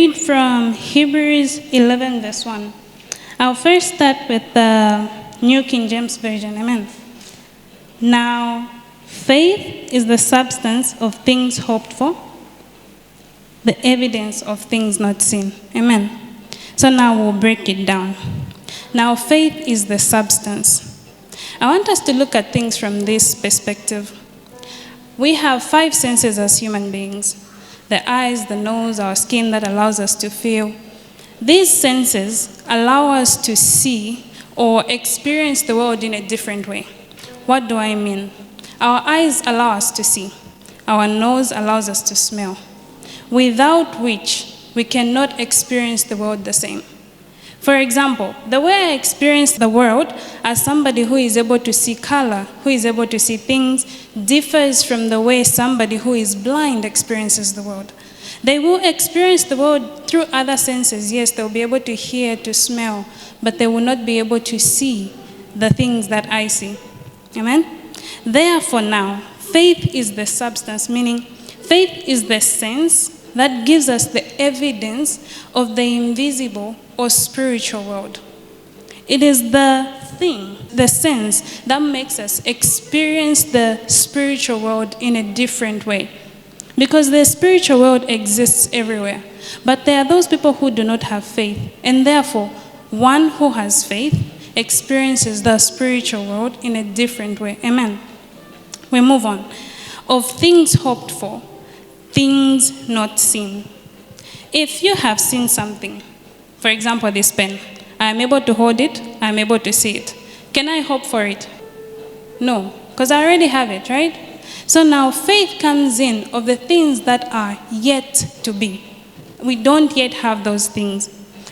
read from Hebrews 11, verse 1. I'll first start with the New King James Version. Amen. Now, faith is the substance of things hoped for, the evidence of things not seen. Amen. So now we'll break it down. Now, faith is the substance. I want us to look at things from this perspective. We have 5 senses as human beings. The eyes, the nose, our skin that allows us to feel. These senses allow us to see or experience the world in a different way. What do I mean? Our eyes allow us to see. Our nose allows us to smell. Without which, we cannot experience the world the same. For example, the way I experience the world as somebody who is able to see color, who is able to see things, differs from the way somebody who is blind experiences the world. They will experience the world through other senses. Yes, they'll be able to hear, to smell, but they will not be able to see the things that I see. Amen? Therefore now, faith is the substance, meaning faith is the sense that gives us the evidence of the invisible or spiritual world. It is the thing, the sense, that makes us experience the spiritual world in a different way. Because the spiritual world exists everywhere. But there are those people who do not have faith. And therefore, one who has faith experiences the spiritual world in a different way. Amen. We move on. Of things hoped for, things not seen. If you have seen something, for example, this pen, I am able to hold it, I am able to see it. Can I hope for it? No, because I already have it, right? So now faith comes in of the things that are yet to be. We don't yet have those things.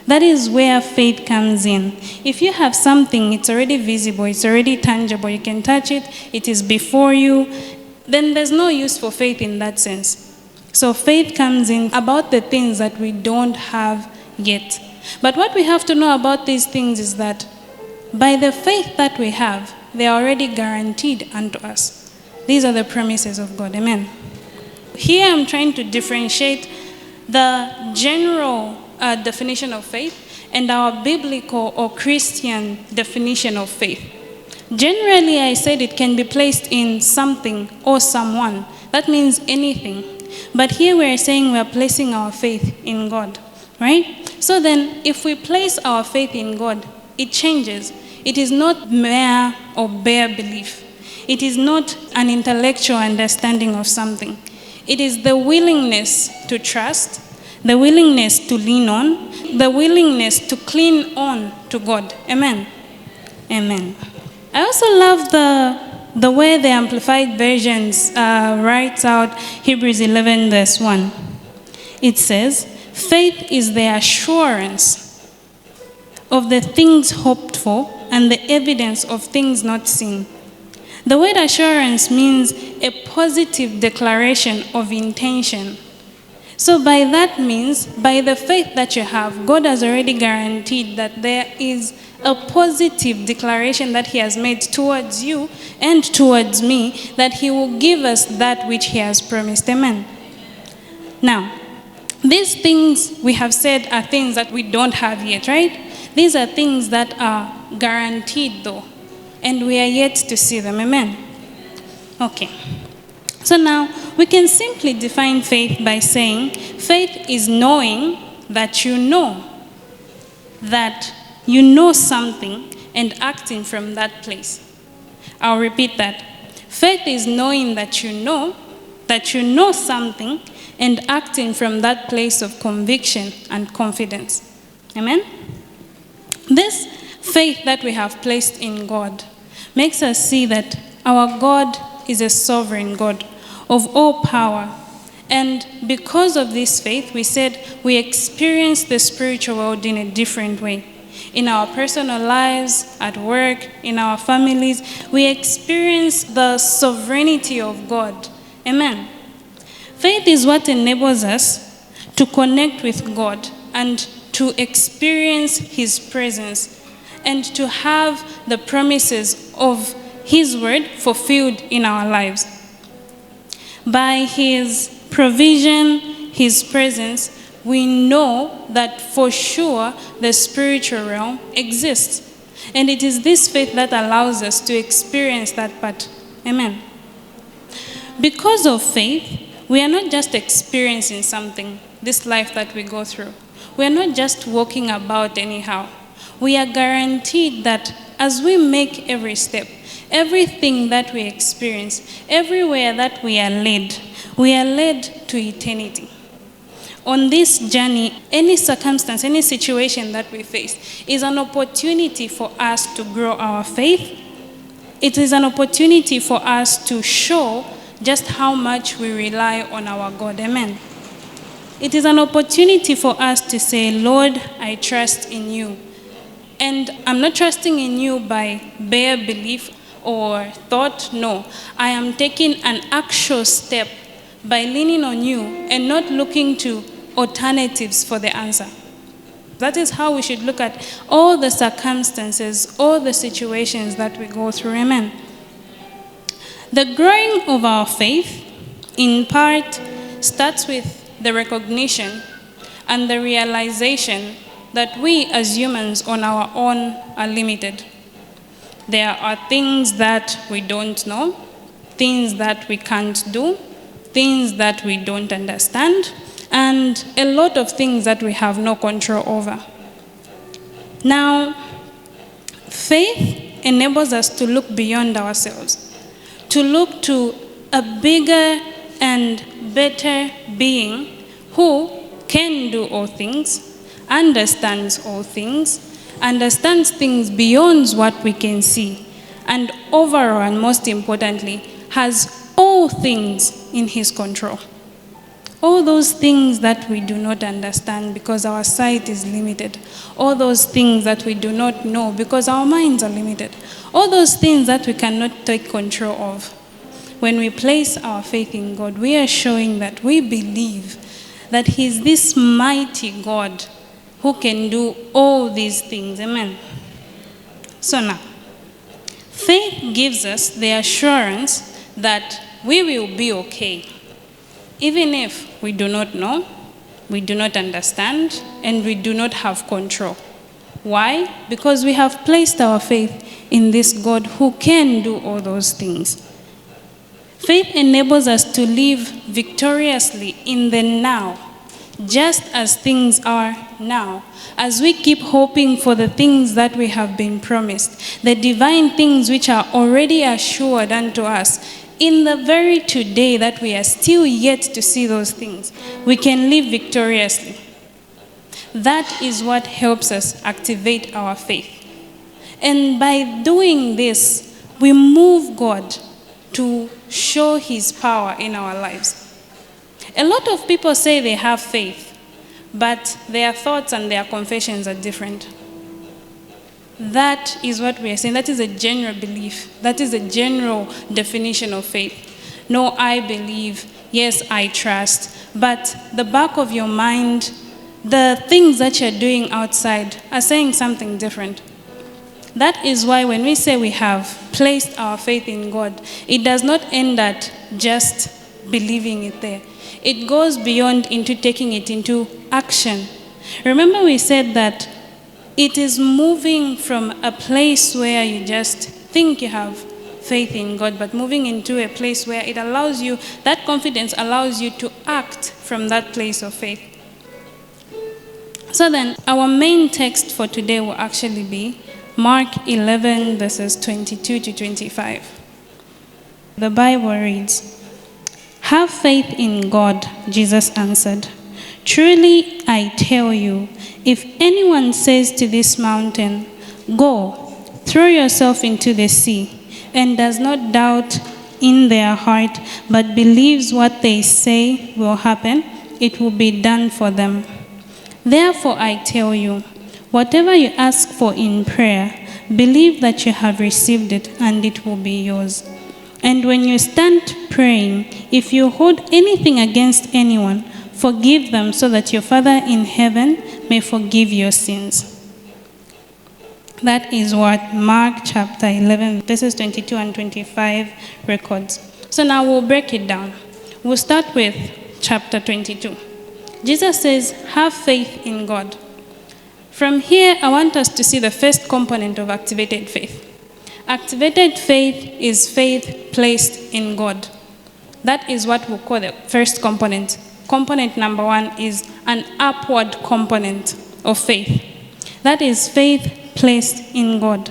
That is where faith comes in. If you have something, it's already visible, it's already tangible, you can touch it, it is before you, then there's no use for faith in that sense. So faith comes in about the things that we don't have yet. But what we have to know about these things is that by the faith that we have, they are already guaranteed unto us. These are the promises of God. Amen. Here I'm trying to differentiate the general definition of faith and our biblical or Christian definition of faith. Generally, I said it can be placed in something or someone. That means anything. But here we're saying we're placing our faith in God, right? So then, if we place our faith in God, it changes. It is not mere or bare belief. It is not an intellectual understanding of something. It is the willingness to trust, the willingness to lean on, the willingness to cling on to God. Amen. Amen. I also love the way the Amplified Versions writes out Hebrews 11, verse 1. It says, faith is the assurance of the things hoped for and the evidence of things not seen. The word assurance means a positive declaration of intention. So by that means, by the faith that you have, God has already guaranteed that there is a positive declaration that he has made towards you and towards me, that he will give us that which he has promised. Amen. Now, these things we have said are things that we don't have yet, right? These are things that are guaranteed though, and we are yet to see them. Amen. Okay. So now, we can simply define faith by saying, faith is knowing that you know something and acting from that place. I'll repeat that. Faith is knowing that you know something and acting from that place of conviction and confidence. Amen? This faith that we have placed in God makes us see that our God is a sovereign God of all power. And because of this faith, we said we experience the spiritual world in a different way. In our personal lives, at work, in our families, we experience the sovereignty of God. Amen. Faith is what enables us to connect with God and to experience his presence and to have the promises of his word fulfilled in our lives. By his provision, his presence, we know that for sure the spiritual realm exists. And it is this faith that allows us to experience that part. Amen. Because of faith, we are not just experiencing something, this life that we go through. We are not just walking about anyhow. We are guaranteed that as we make every step, everything that we experience, everywhere that we are led to eternity. On this journey, any circumstance, any situation that we face is an opportunity for us to grow our faith. It is an opportunity for us to show just how much we rely on our God. Amen. It is an opportunity for us to say, Lord, I trust in you. And I'm not trusting in you by bare belief or thought. No, I am taking an actual step by leaning on you and not looking to alternatives for the answer. That is how we should look at all the circumstances, all the situations that we go through. Amen. The growing of our faith, in part, starts with the recognition and the realization that we as humans on our own are limited. There are things that we don't know, things that we can't do, things that we don't understand, and a lot of things that we have no control over. Now, faith enables us to look beyond ourselves, to look to a bigger and better being who can do all things, understands all things, understands things beyond what we can see, and overall, and most importantly, has all things in his control. All those things that we do not understand because our sight is limited. All those things that we do not know because our minds are limited. All those things that we cannot take control of. When we place our faith in God, we are showing that we believe that he is this mighty God who can do all these things. Amen. So now, faith gives us the assurance that we will be okay, even if we do not know, we do not understand, and we do not have control. Why? Because we have placed our faith in this God who can do all those things. Faith enables us to live victoriously in the now, just as things are now, as we keep hoping for the things that we have been promised, the divine things which are already assured unto us. In the very today that we are still yet to see those things, we can live victoriously. That is what helps us activate our faith. And by doing this, we move God to show his power in our lives. A lot of people say they have faith, but their thoughts and their confessions are different. That is what we are saying. That is a general belief. That is a general definition of faith. No, I believe. Yes, I trust. But the back of your mind, the things that you're doing outside are saying something different. That is why when we say we have placed our faith in God, it does not end at just believing it there. It goes beyond into taking it into action. Remember we said that it is moving from a place where you just think you have faith in God, but moving into a place where it allows you, that confidence allows you to act from that place of faith. So then, our main text for today will actually be Mark 11, verses 22 to 25. The Bible reads, "Have faith in God," Jesus answered. "Truly I tell you, if anyone says to this mountain, 'Go, throw yourself into the sea,' and does not doubt in their heart, but believes what they say will happen, it will be done for them. Therefore I tell you, whatever you ask for in prayer, believe that you have received it, and it will be yours. And when you stand praying, if you hold anything against anyone, forgive them, so that your Father in heaven may forgive your sins." That is what Mark chapter 11, verses 22 and 25 records. So now we'll break it down. We'll start with chapter 22. Jesus says, have faith in God. From here, I want us to see the first component of activated faith. Activated faith is faith placed in God. That is what we call the first component. Component number one is an upward component of faith. That is faith placed in God.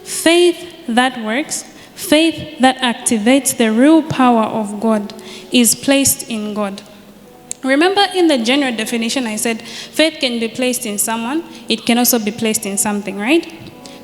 Faith that works, faith that activates the real power of God is placed in God. Remember in the general definition I said faith can be placed in someone, it can also be placed in something, right?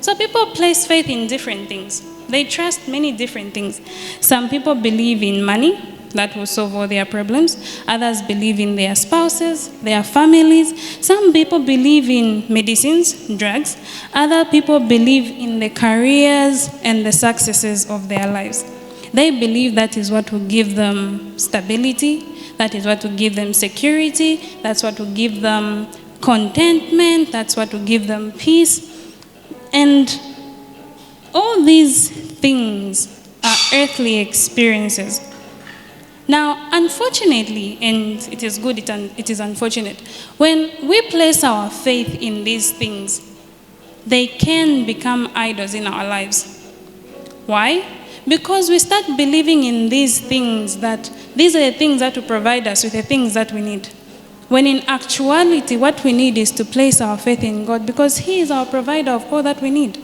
So people place faith in different things. They trust many different things. Some people believe in money, that will solve all their problems. Others believe in their spouses, their families. Some people believe in medicines, drugs. Other people believe in the careers and the successes of their lives. They believe that is what will give them stability, that is what will give them security, that's what will give them contentment, that's what will give them peace. And all these things are earthly experiences. Now, unfortunately, and it is good, it is unfortunate, when we place our faith in these things, they can become idols in our lives. Why? Because we start believing in these things that these are the things that will provide us with the things that we need. When in actuality, what we need is to place our faith in God because He is our provider of all that we need.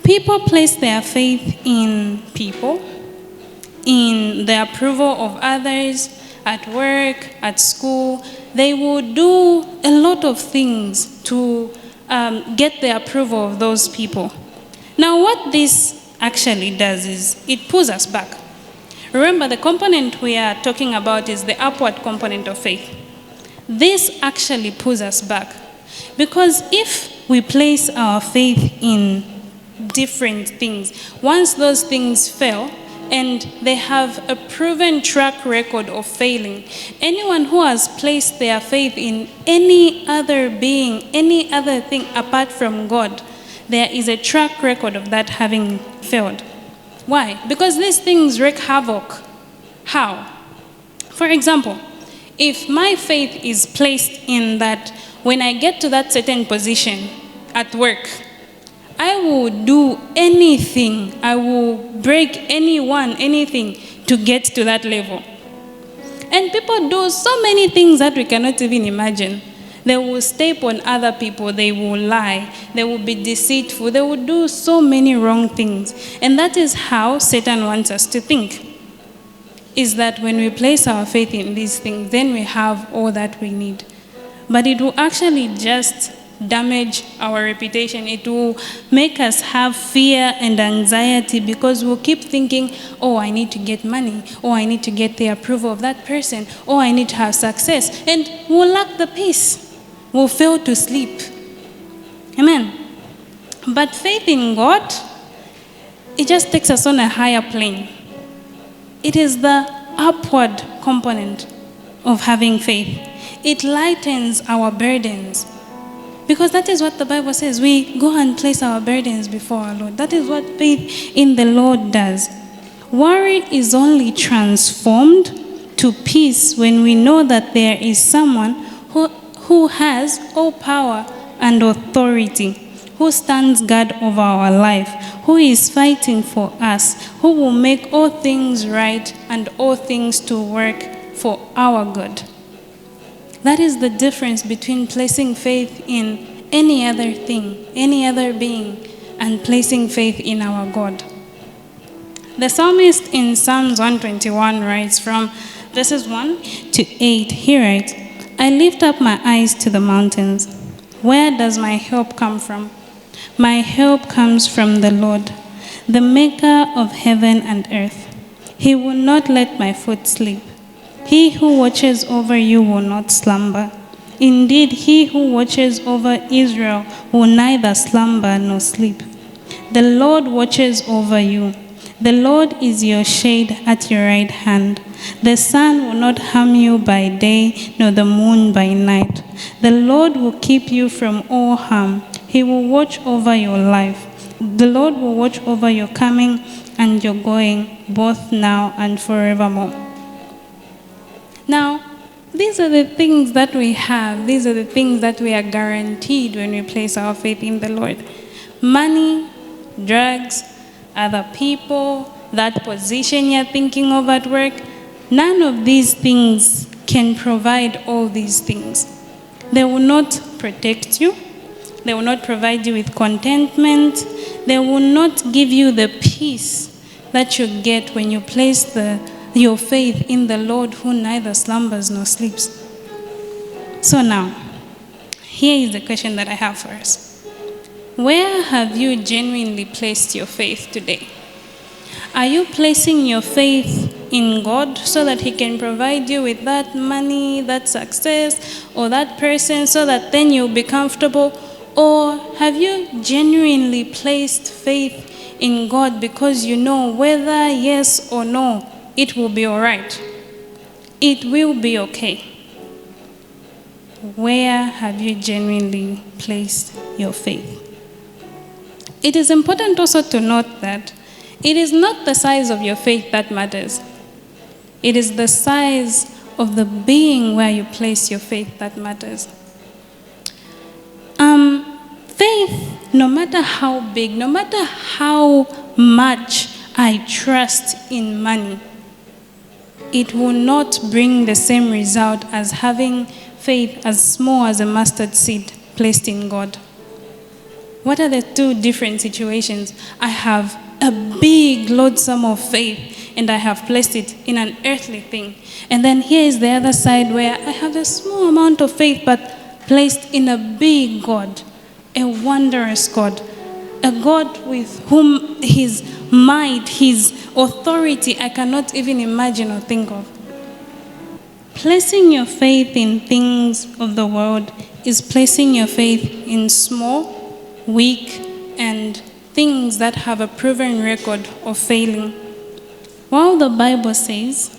People place their faith in people, in the approval of others, at work, at school. They will do a lot of things to get the approval of those people. Now, what this actually does is it pulls us back. Remember, the component we are talking about is the upward component of faith. This actually pulls us back. Because if we place our faith in different things, once those things fail, and they have a proven track record of failing, anyone who has placed their faith in any other being, any other thing apart from God, there is a track record of that having failed. Why? Because these things wreak havoc. How? For example, if my faith is placed in that when I get to that certain position at work, I will do anything, I will break anything to get to that level. And people do so many things that we cannot even imagine. They will step on other people, they will lie, they will be deceitful, they will do so many wrong things. And that is how Satan wants us to think. Is that when we place our faith in these things, then we have all that we need. But it will actually just damage our reputation. It will make us have fear and anxiety because we'll keep thinking, oh, I need to get money. Oh, I need to get the approval of that person. Oh, I need to have success. And we'll lack the peace. We'll fail to sleep. Amen. But faith in God, it just takes us on a higher plane. It is the upward component of having faith. It lightens our burdens. Because that is what the Bible says. We go and place our burdens before our Lord. That is what faith in the Lord does. Worry is only transformed to peace when we know that there is someone who has all power and authority, who stands guard over our life, who is fighting for us, who will make all things right and all things to work for our good. That is the difference between placing faith in any other thing, any other being, and placing faith in our God. The psalmist in Psalms 121 writes from verses 1 to 8, he writes, I lift up my eyes to the mountains. Where does my help come from? My help comes from the Lord, the maker of heaven and earth. He will not let my foot sleep. He who watches over you will not slumber. Indeed, he who watches over Israel will neither slumber nor sleep. The Lord watches over you. The Lord is your shade at your right hand. The sun will not harm you by day, nor the moon by night. The Lord will keep you from all harm. He will watch over your life. The Lord will watch over your coming and your going, both now and forevermore. Now, These are the things that we have. These are the things that we are guaranteed when we place our faith in the Lord. Money, drugs, other people, that position you're thinking of at work, none of these things can provide all these things. They will not protect you. They will not provide you with contentment. They will not give you the peace that you get when you place your faith in the Lord, who neither slumbers nor sleeps. So now, here is the question that I have for us. Where have you genuinely placed your faith today? Are you placing your faith in God so that He can provide you with that money, that success, or that person so that then you'll be comfortable? Or have you genuinely placed faith in God because you know whether yes or no, it will be all right? It will be okay. Where have you genuinely placed your faith? It is important also to note that it is not the size of your faith that matters. It is the size of the being where you place your faith that matters. Faith, no matter how big, no matter how much I trust in money, it will not bring the same result as having faith as small as a mustard seed placed in God. What are the two different situations? I have a big loadsome of faith and I have placed it in an earthly thing. And then here is the other side where I have a small amount of faith but placed in a big God, a wondrous God, a God with whom His might, His authority, I cannot even imagine or think of. Placing your faith in things of the world is placing your faith in small, weak, and things that have a proven record of failing. While the Bible says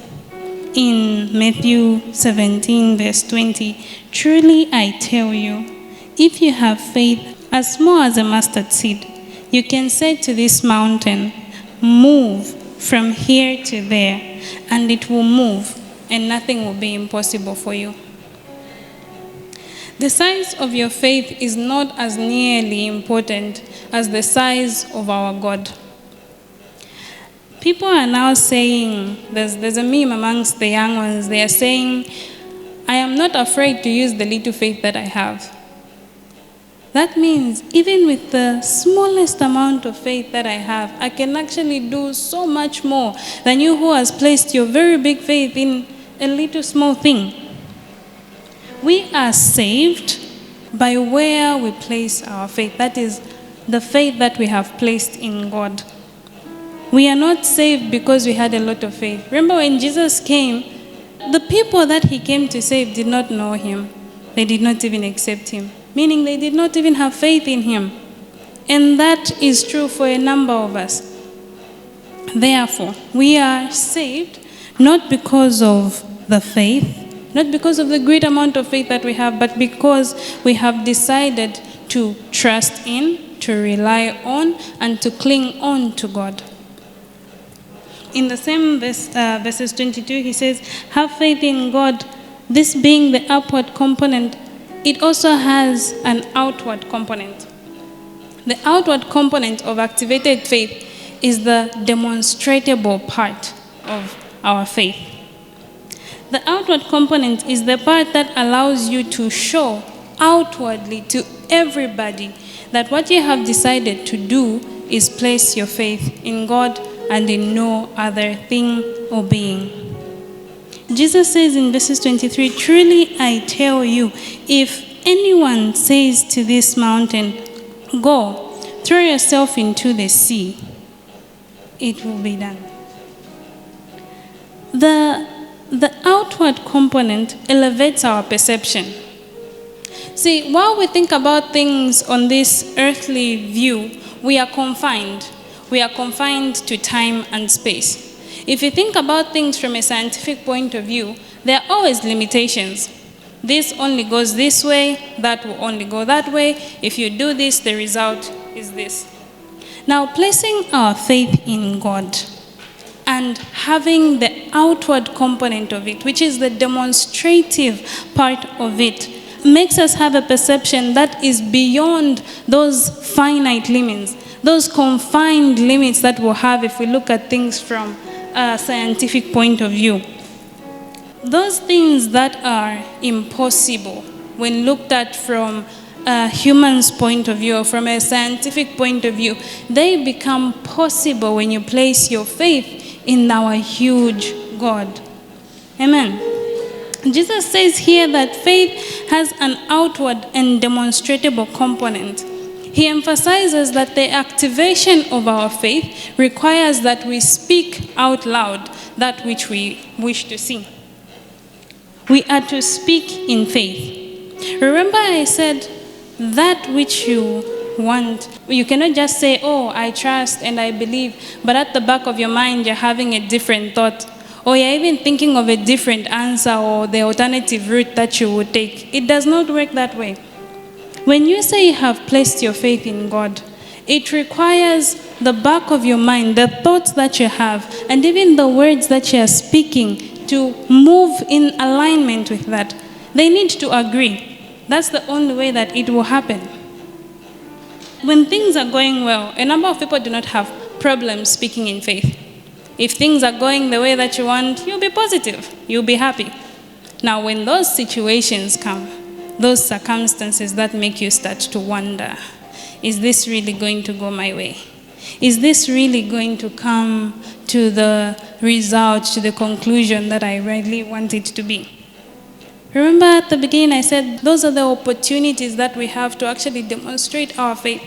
in Matthew 17, verse 20, "Truly I tell you, if you have faith as small as a mustard seed, you can say to this mountain, 'Move from here to there,' and it will move, and nothing will be impossible for you." The size of your faith is not as nearly important as the size of our God. People are now saying, there's a meme amongst the young ones, they are saying, "I am not afraid to use the little faith that I have." That means even with the smallest amount of faith that I have, I can actually do so much more than you who has placed your very big faith in a little small thing. We are saved by where we place our faith. That is the faith that we have placed in God. We are not saved because we had a lot of faith. Remember when Jesus came, the people that He came to save did not know Him. They did not even accept Him, meaning they did not even have faith in Him. And that is true for a number of us. Therefore, we are saved not because of the faith, not because of the great amount of faith that we have, but because we have decided to trust in, to rely on, and to cling on to God. In the same verses 22, he says, "Have faith in God." This being the upward component, it also has an outward component. The outward component of activated faith is the demonstrable part of our faith. The outward component is the part that allows you to show outwardly to everybody that what you have decided to do is place your faith in God and in no other thing or being. Jesus says in verses 23, "Truly I tell you, if anyone says to this mountain, 'Go, throw yourself into the sea,' it will be done." The outward component elevates our perception. See, while we think about things on this earthly view, we are confined. We are confined to time and space. If you think about things from a scientific point of view, there are always limitations. This only goes this way, that will only go that way. If you do this, the result is this. Now, placing our faith in God, and having the outward component of it, which is the demonstrative part of it, makes us have a perception that is beyond those finite limits, those confined limits that we'll have if we look at things from a scientific point of view. Those things that are impossible when looked at from a human's point of view or from a scientific point of view, they become possible when you place your faith in our huge God. Amen. Jesus says here that faith has an outward and demonstrable component. He emphasizes that the activation of our faith requires that we speak out loud that which we wish to see. We are to speak in faith. Remember I said that which you want, you cannot just say, oh, I trust and I believe, but at the back of your mind you're having a different thought, or you're even thinking of a different answer or the alternative route that you would take. It does not work that way. When you say you have placed your faith in God, it requires the back of your mind, the thoughts that you have, and even the words that you are speaking to move in alignment with that. They need to agree. That's the only way that it will happen. When things are going well, a number of people do not have problems speaking in faith. If things are going the way that you want, you'll be positive, you'll be happy. Now, when those situations come, those circumstances that make you start to wonder, is this really going to go my way? Is this really going to come to the result, to the conclusion that I really want it to be? Remember at the beginning I said those are the opportunities that we have to actually demonstrate our faith.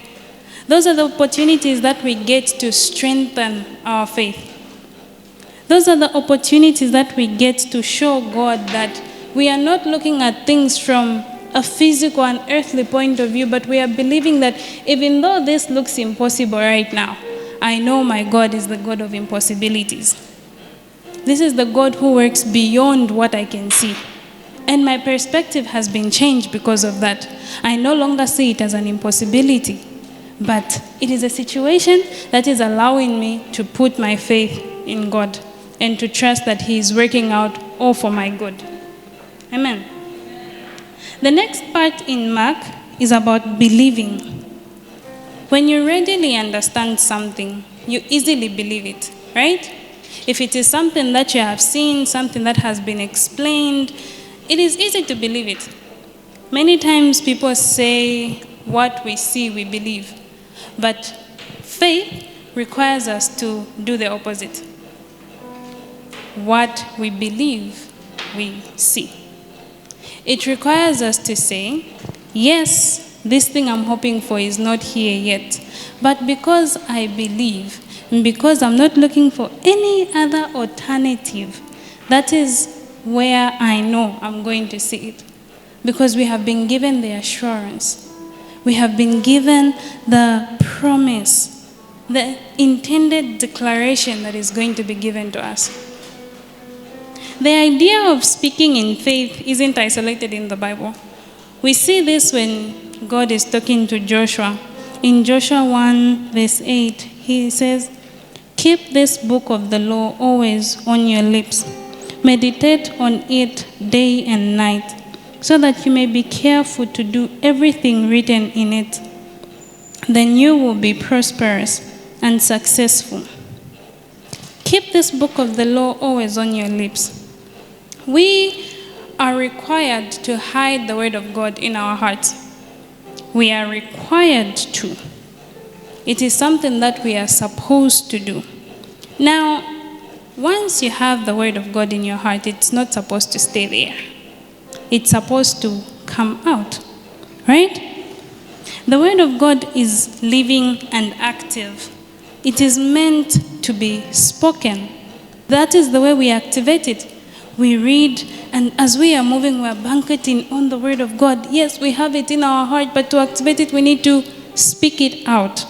Those are the opportunities that we get to strengthen our faith. Those are the opportunities that we get to show God that we are not looking at things from a physical and earthly point of view, but we are believing that even though this looks impossible right now, I know my God is the God of impossibilities. This is the God who works beyond what I can see. And my perspective has been changed because of that. I no longer see it as an impossibility, but it is a situation that is allowing me to put my faith in God and to trust that He is working out all for my good. Amen. The next part in Mark is about believing. When you readily understand something, you easily believe it, right? If it is something that you have seen, something that has been explained, it is easy to believe it. Many times people say, what we see, we believe. But faith requires us to do the opposite. What we believe, we see. It requires us to say, yes, this thing I'm hoping for is not here yet. But because I believe, and because I'm not looking for any other alternative, that is where I know I'm going to see it. Because we have been given the assurance. We have been given the promise, the intended declaration that is going to be given to us. The idea of speaking in faith isn't isolated in the Bible. We see this when God is talking to Joshua. In Joshua 1 verse 8, He says, keep this book of the law always on your lips. Meditate on it day and night, so that you may be careful to do everything written in it. Then you will be prosperous and successful. Keep this book of the law always on your lips. We are required to hide the word of God in our hearts. We are required to. It is something that we are supposed to do. Now, once you have the word of God in your heart, it's not supposed to stay there. It's supposed to come out, right? The word of God is living and active. It is meant to be spoken. That is the way we activate it. We read, and as we are moving, we are banqueting on the word of God. Yes, we have it in our heart, but to activate it, we need to speak it out.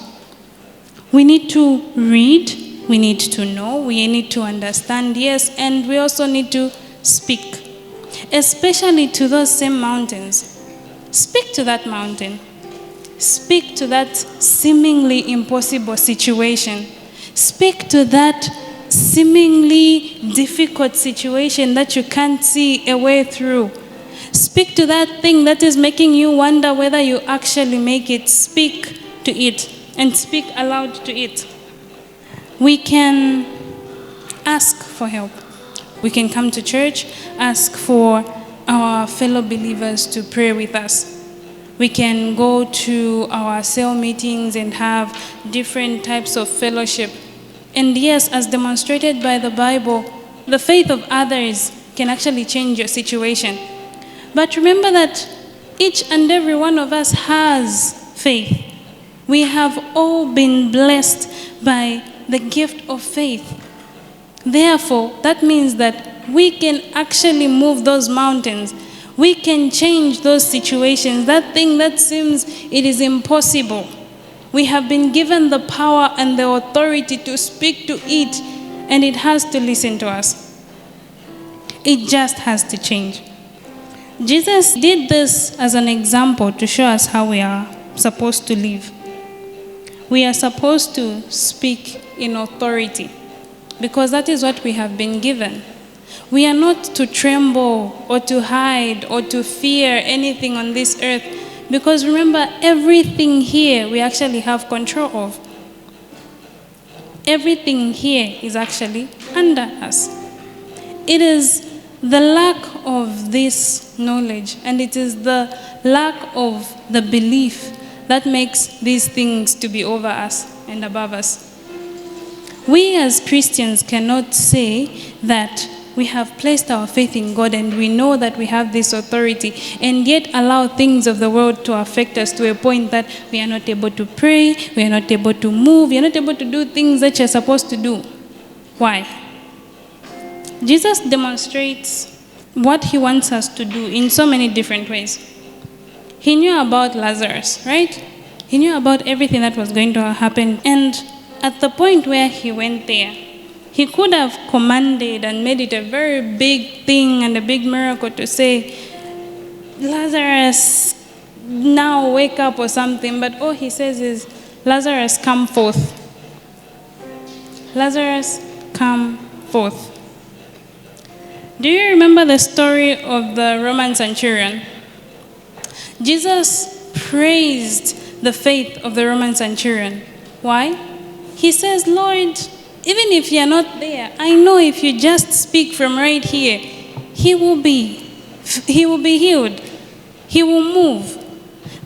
We need to read, we need to know, we need to understand, yes, and we also need to speak. Especially to those same mountains. Speak to that mountain. Speak to that seemingly impossible situation. Speak to that seemingly difficult situation that you can't see a way through. Speak to that thing that is making you wonder whether you actually make it. Speak to it and speak aloud to it. We can ask for help. We can come to church, ask for our fellow believers to pray with us. We can go to our cell meetings and have different types of fellowship. And yes, as demonstrated by the Bible, the faith of others can actually change your situation. But remember that each and every one of us has faith. We have all been blessed by the gift of faith. Therefore, that means that we can actually move those mountains. We can change those situations. That thing that seems it is impossible. We have been given the power and the authority to speak to it, and it has to listen to us. It just has to change. Jesus did this as an example to show us how we are supposed to live. We are supposed to speak in authority because that is what we have been given. We are not to tremble or to hide or to fear anything on this earth because remember, everything here we actually have control of. Everything here is actually under us. It is the lack of this knowledge and it is the lack of the belief that makes these things to be over us and above us. We as Christians cannot say that we have placed our faith in God and we know that we have this authority and yet allow things of the world to affect us to a point that we are not able to pray, we are not able to move, we are not able to do things that you're supposed to do. Why? Jesus demonstrates what he wants us to do in so many different ways. He knew about Lazarus, right? He knew about everything that was going to happen. And at the point where he went there, he could have commanded and made it a very big thing and a big miracle to say, Lazarus, now wake up or something. But all he says is, Lazarus, come forth. Lazarus, come forth. Do you remember the story of the Roman centurion? Jesus praised the faith of the Roman centurion. Why? He says, Lord, even if you're not there, I know if you just speak from right here, he will be healed. He will move.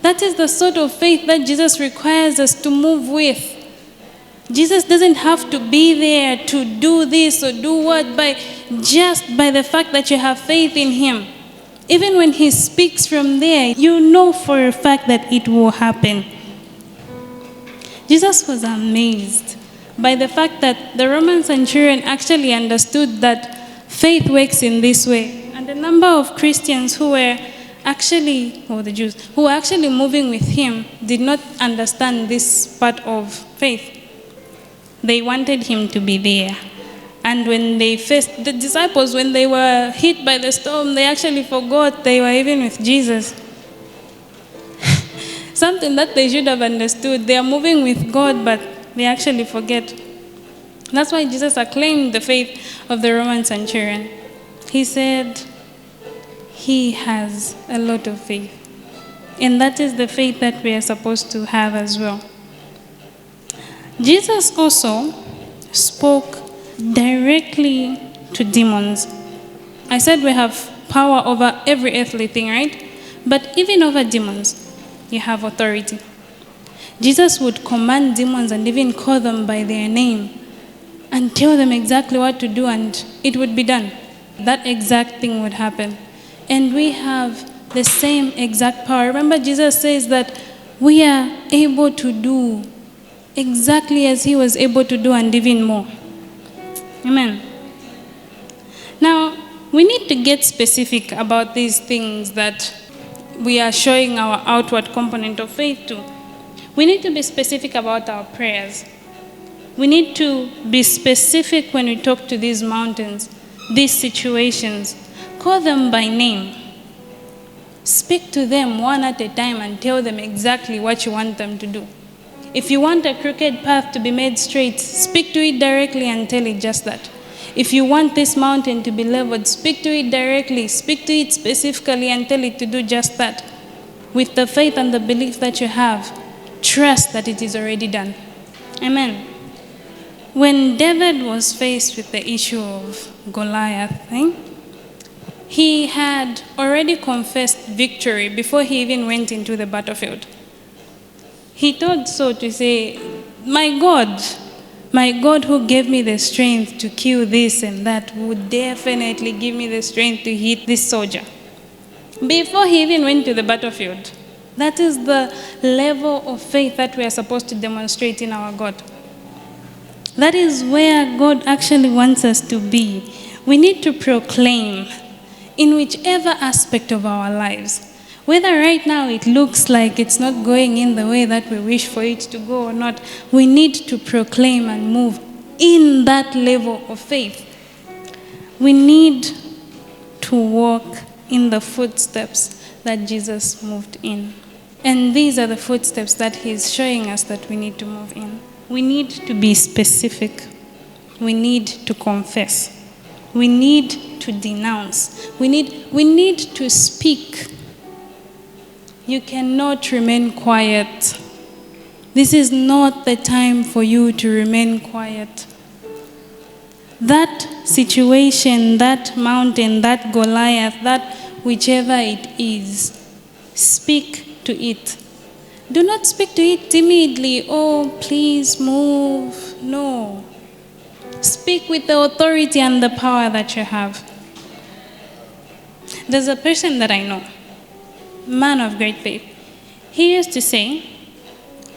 That is the sort of faith that Jesus requires us to move with. Jesus doesn't have to be there to do this or do what, just by the fact that you have faith in him. Even when he speaks from there, you know for a fact that it will happen. Jesus was amazed by the fact that the Roman centurion actually understood that faith works in this way. And the number of Christians who were actually, or the Jews, who were actually moving with him did not understand this part of faith. They wanted him to be there. And when they faced the disciples, when they were hit by the storm, they actually forgot they were even with Jesus. Something that they should have understood. They are moving with God, but they actually forget. That's why Jesus acclaimed the faith of the Roman centurion. He said, he has a lot of faith. And that is the faith that we are supposed to have as well. Jesus also spoke directly to demons. I said we have power over every earthly thing, right? But even over demons, you have authority. Jesus would command demons and even call them by their name and tell them exactly what to do, and it would be done. That exact thing would happen. And we have the same exact power. Remember, Jesus says that we are able to do exactly as he was able to do and even more. Amen. Now, we need to get specific about these things that we are showing our outward component of faith to. We need to be specific about our prayers. We need to be specific when we talk to these mountains, these situations. Call them by name. Speak to them one at a time and tell them exactly what you want them to do. If you want a crooked path to be made straight, speak to it directly and tell it just that. If you want this mountain to be leveled, speak to it directly, speak to it specifically and tell it to do just that. With the faith and the belief that you have, trust that it is already done. Amen. When David was faced with the issue of Goliath, he had already confessed victory before he even went into the battlefield. He told Saul to say, my God who gave me the strength to kill this and that would definitely give me the strength to hit this soldier. Before he even went to the battlefield. That is the level of faith that we are supposed to demonstrate in our God. That is where God actually wants us to be. We need to proclaim in whichever aspect of our lives. Whether right now it looks like it's not going in the way that we wish for it to go or not, we need to proclaim and move in that level of faith. We need to walk in the footsteps that Jesus moved in. And these are the footsteps that he's showing us that we need to move in. We need to be specific. We need to confess. We need to denounce. We need to speak. You cannot remain quiet. This is not the time for you to remain quiet. That situation, that mountain, that Goliath, that whichever it is, speak to it. Do not speak to it timidly. Oh, please move. No. Speak with the authority and the power that you have. There's a person that I know, man of great faith. He used to say,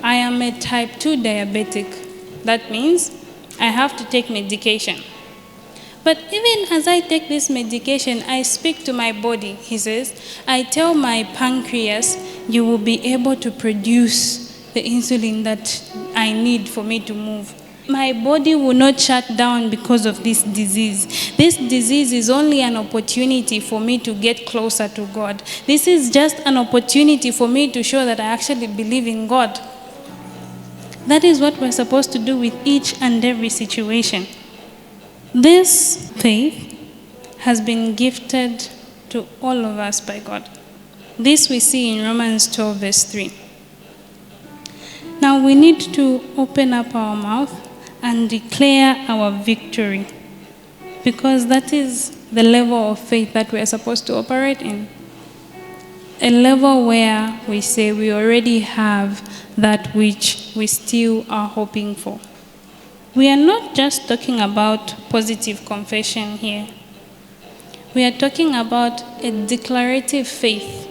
I am a type 2 diabetic. That means I have to take medication. But even as I take this medication, I speak to my body. He says, I tell my pancreas, you will be able to produce the insulin that I need for me to move. My body will not shut down because of this disease. This disease is only an opportunity for me to get closer to God. This is just an opportunity for me to show that I actually believe in God. That is what we're supposed to do with each and every situation. This faith has been gifted to all of us by God. This we see in Romans 12, verse 3. Now we need to open up our mouth and declare our victory, because that is the level of faith that we are supposed to operate in. A level where we say we already have that which we still are hoping for. We are not just talking about positive confession here. We are talking about a declarative faith.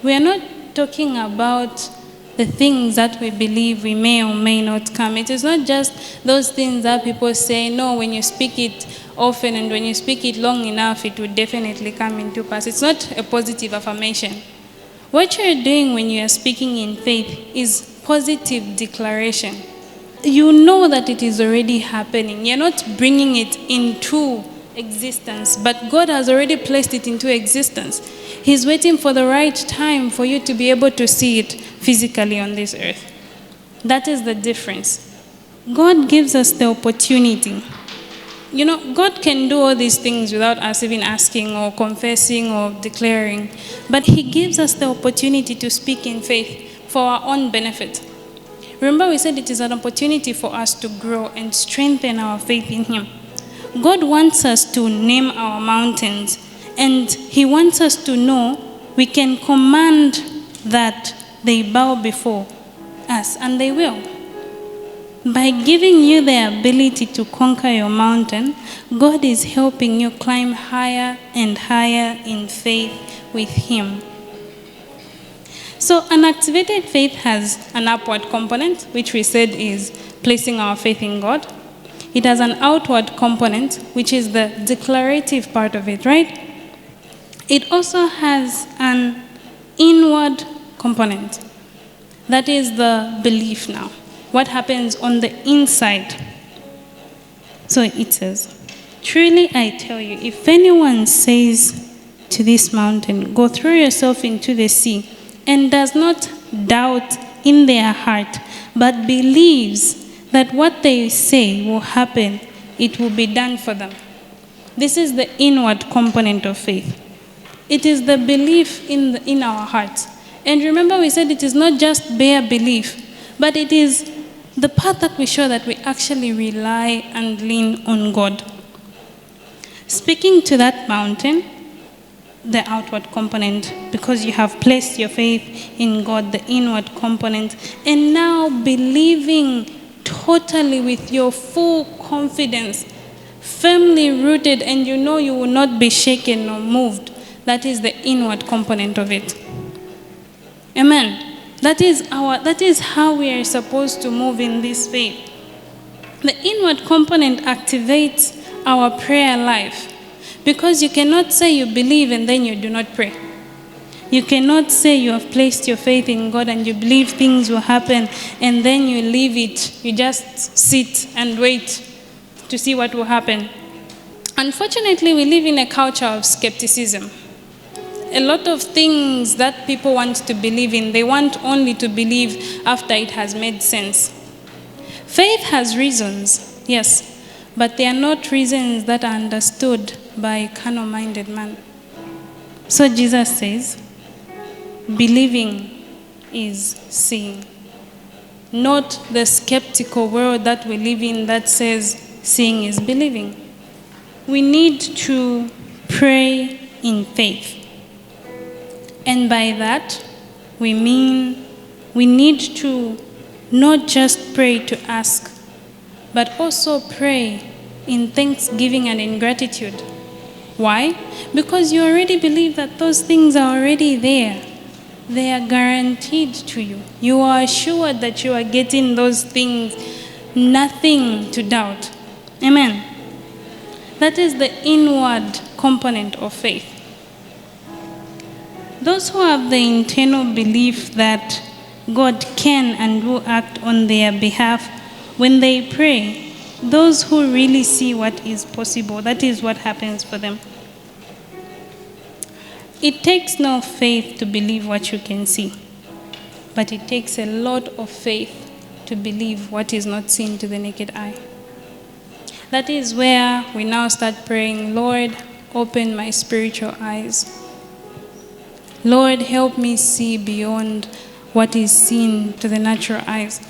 We are not talking about the things that we believe we may or may not come. It is not just those things that people say, no, when you speak it often and when you speak it long enough, it will definitely come into pass. It's not a positive affirmation. What you're doing when you are speaking in faith is positive declaration. You know that it is already happening. You're not bringing it into existence, but God has already placed it into existence. He's waiting for the right time for you to be able to see it physically on this earth. That is the difference. God gives us the opportunity. You know, God can do all these things without us even asking or confessing or declaring, but He gives us the opportunity to speak in faith for our own benefit. Remember, we said it is an opportunity for us to grow and strengthen our faith in Him. God wants us to name our mountains, and He wants us to know we can command that they bow before us, and they will. By giving you the ability to conquer your mountain, God is helping you climb higher and higher in faith with Him. So an activated faith has an upward component, which we said is placing our faith in God. It has an outward component, which is the declarative part of it, right? It also has an inward component. That is the belief now. What happens on the inside? So it says, truly I tell you, if anyone says to this mountain, go throw yourself into the sea, and does not doubt in their heart, but believes that what they say will happen, it will be done for them. This is the inward component of faith. It is the belief in our hearts. And remember, we said it is not just bare belief, but it is the part that we show that we actually rely and lean on God. Speaking to that mountain, the outward component, because you have placed your faith in God, the inward component, and now believing totally with your full confidence, firmly rooted, and you know you will not be shaken or moved. That is the inward component of it. Amen. That is how we are supposed to move in this faith. The inward component activates our prayer life, because you cannot say you believe and then you do not pray. You cannot say you have placed your faith in God and you believe things will happen and then you leave it. You just sit and wait to see what will happen. Unfortunately, we live in a culture of skepticism. A lot of things that people want to believe in, they want only to believe after it has made sense. Faith has reasons, yes, but they are not reasons that are understood by a carnal-minded man. So Jesus says, believing is seeing. Not the skeptical world that we live in that says seeing is believing. We need to pray in faith. And by that, we mean we need to not just pray to ask, but also pray in thanksgiving and in gratitude. Why? Because you already believe that those things are already there. They are guaranteed to you. You are assured that you are getting those things, nothing to doubt. Amen. That is the inward component of faith. Those who have the internal belief that God can and will act on their behalf, when they pray, those who really see what is possible, that is what happens for them. It takes no faith to believe what you can see, but it takes a lot of faith to believe what is not seen to the naked eye. That is where we now start praying, Lord, open my spiritual eyes. Lord, help me see beyond what is seen to the natural eyes.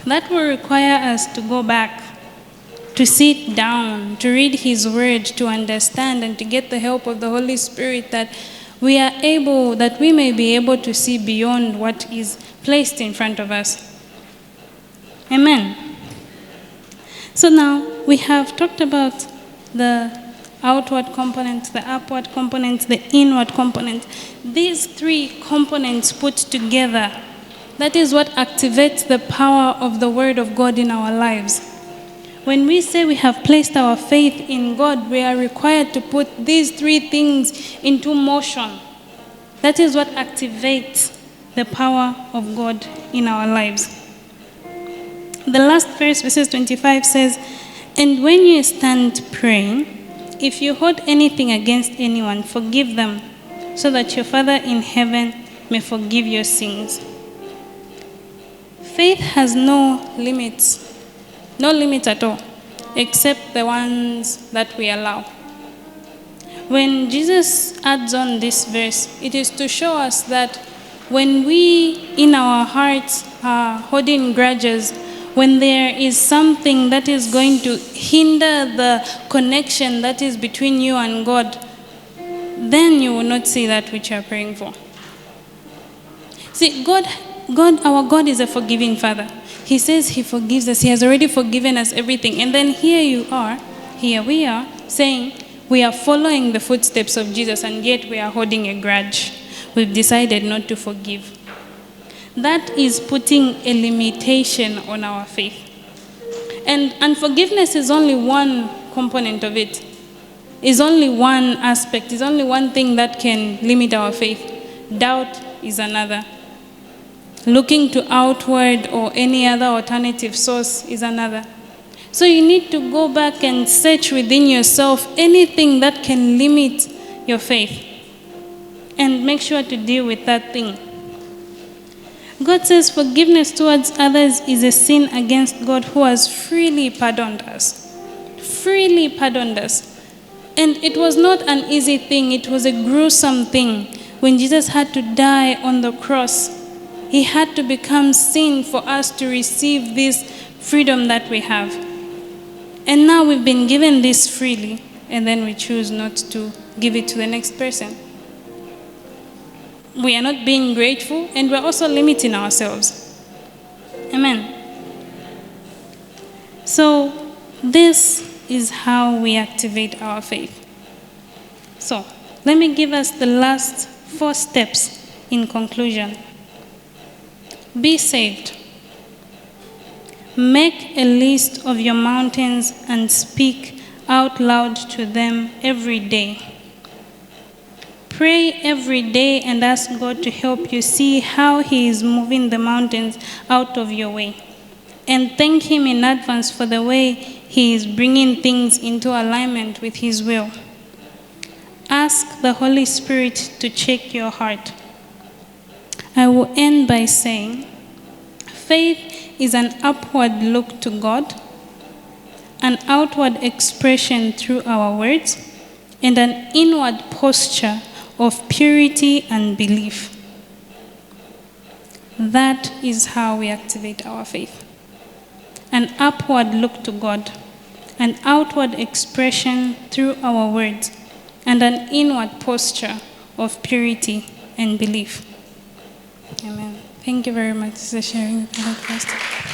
That will require us to go back, to sit down, to read His Word, to understand and to get the help of the Holy Spirit, that we may be able to see beyond what is placed in front of us. Amen. So now we have talked about the outward components, the upward components, the inward components. These three components put together, that is what activates the power of the Word of God in our lives. When we say we have placed our faith in God, we are required to put these three things into motion. That is what activates the power of God in our lives. The last verse, verses 25, says, "And when you stand praying, if you hold anything against anyone, forgive them, so that your Father in heaven may forgive your sins." Faith has no limits at all, except the ones that we allow. When Jesus adds on this verse, it is to show us that when we, in our hearts, are holding grudges, when there is something that is going to hinder the connection that is between you and God, then you will not see that which you are praying for. See, our God is a forgiving Father. He says He forgives us. He has already forgiven us everything. And then here we are, saying we are following the footsteps of Jesus, and yet we are holding a grudge. We've decided not to forgive. That is putting a limitation on our faith. And unforgiveness is only one component of it. Is only one aspect, is only one thing that can limit our faith. Doubt is another. Looking to outward or any other alternative source is another. So you need to go back and search within yourself anything that can limit your faith, and make sure to deal with that thing. God says forgiveness towards others is a sin against God, who has freely pardoned us. Freely pardoned us. And it was not an easy thing. It was a gruesome thing. When Jesus had to die on the cross, he had to become sin for us to receive this freedom that we have. And now we've been given this freely, and then we choose not to give it to the next person. We are not being grateful, and we're also limiting ourselves. Amen. So this is how we activate our faith. So let me give us the last 4 steps in conclusion. Be saved. Make a list of your mountains and speak out loud to them every day. Pray every day and ask God to help you see how He is moving the mountains out of your way. And thank Him in advance for the way He is bringing things into alignment with His will. Ask the Holy Spirit to check your heart. I will end by saying, faith is an upward look to God, an outward expression through our words, and an inward posture of purity and belief. That is how we activate our faith. An upward look to God, an outward expression through our words, and an inward posture of purity and belief. Amen. Thank you very much for sharing with the Pastor.